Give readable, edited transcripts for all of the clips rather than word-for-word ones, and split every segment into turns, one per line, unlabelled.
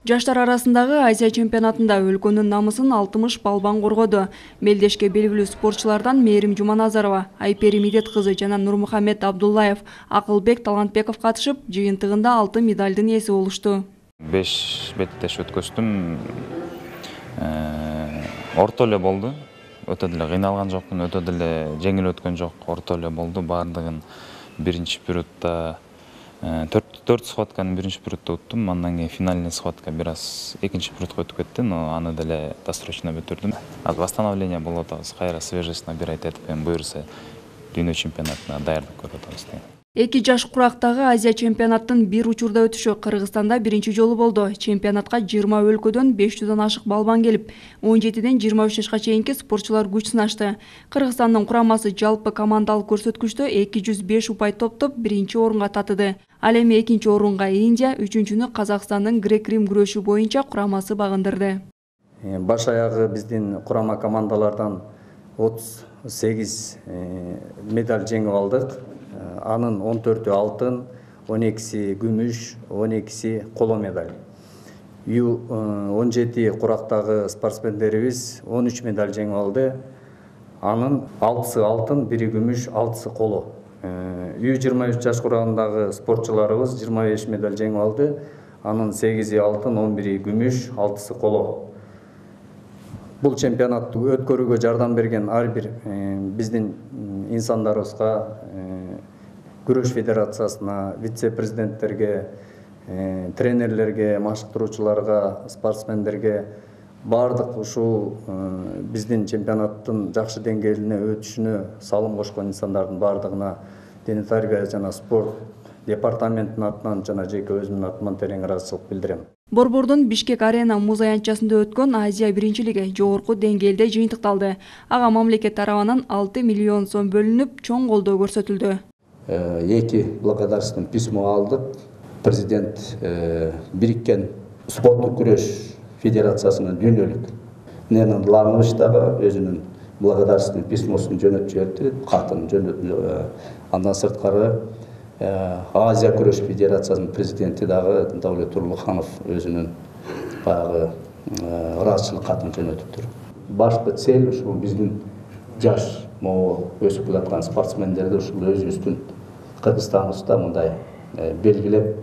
Жаштар арасындагы Азия чемпионатында өлкөнүн намысын 60 балбан коргоду. Мелдешке белгилүү спортчулардан Мээрим Жуманазарова, Айпери Медет кызы жана Нурмухамед Абдуллаев, Акылбек Талантбеков катышып, жыйынтыгында алтын медалдын ээси болушту.
5 беттеш өткөздүм. Орто эле болду. Өтө деле кыйналган жокмун, өтө деле жеңил өткөн жок, орто эле болду. Бардыгын биринчи периодта 4 схватканы биринчи периодта уттум, андан кийин финальный схватка бир аз экинчи периодко өтүп кетти, но аны деле досрочно бүтүрдүм. Аз восстановление болуп атабыз, кайра свежесть набирать этип, буюрса дүйнө чемпионатына даярдык көрүп атабыз.
2 жаш курактагы Азия чемпионаттын бир учурда өтүшү Кыргызстанда биринчи жолу болду. Чемпионатка 20 өлкөдөн 500дан ашык балбан келип, 17ден 23 жашка чейинки спортчулар күч сынашты. Кыргызстандын курамасы жалпы командалык көрсөткүчтө 205 упай топтоп биринчи орунга татыды. Ал эми экинчи орунга Индия, үчүнчүнү Казакстандын грек-рим күрөшү боюнча курамасы багындырды.
Баш аягы биздин курама командалардан 38 медаль жеңип алдык. Анын 14-ü алтын, 12-си күмүш, 12-си коло медаль. 17 курактагы спортсмендерибиз 13 медаль жеңип алды. Анын 6-сы алтын, 1-и күмүш, 6-сы коло. 23 жаш курагындагы спортчуларыбыз 25 медаль жеңип алды. Анын 8-и алтын, 11-и күмүш, 6-сы коло. Бул чемпионатты өткөрүүгө жардам берген ар бир биздин инсандарыбызга, күрөш федерациясына, вице-президенттерге, тренерлерге, машыктыруучуларга, спортсмендерге бардык ушул биздин чемпионаттын жакшы деңгээлине өтүшүнө салым кошкон инсандардын бардыгына дене тарбия жана спорт департаментинин атынан жана жеке өзүмдүн атыман терең ыраазычылык билдирем.
Борбордун Бишкек арена муз аянтчасында өткөн Азия биринчилиги жогорку деңгээлде жыйынтыкталды. Ага мамлекет тарабынан 6 миллион сом бөлүнүп, чоң колдоо көрсөтүлдү.
2 благодарственное письмо алдык. Президент бириккен спорттук күрөш федерациясынын дүйнөлүк Ненан Лановичтагы өзүнүн благодарственный письмосун жөнөтүп жиберди, катын жөнөтүп. Андан сырткары Азия күрөш федерациясынын президенти дагы Даулет Турлуханов өзүнүн баягы ыраазычылык катын жөнөтүптүр. Башкы цель ушул биздин жаш могу өсүп келаткан спортсмендерди ушул өзүбүздүн Кыргызстаныбызда мындай белгилеп,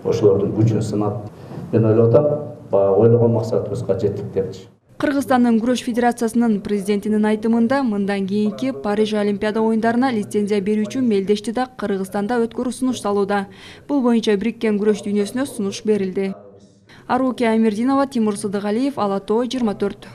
ошолордун күчүн сынап, мен ойлоп атам, ойлогон максатыбызга жеттик депчи.
Кыргызстандын күрөш федерациясынын президентинин айтымында мындан кийинки Париж Олимпиада оюндарына лицензия берүүчү мелдешти да Кыргызстанда өткөрүү сунуш салууда. Бул боюнча бириккен күрөш дүйнөсүнө сунуш берилди. Аруке Амирдинова, Тимур Сыдыгалиев, Ала Тоо 24.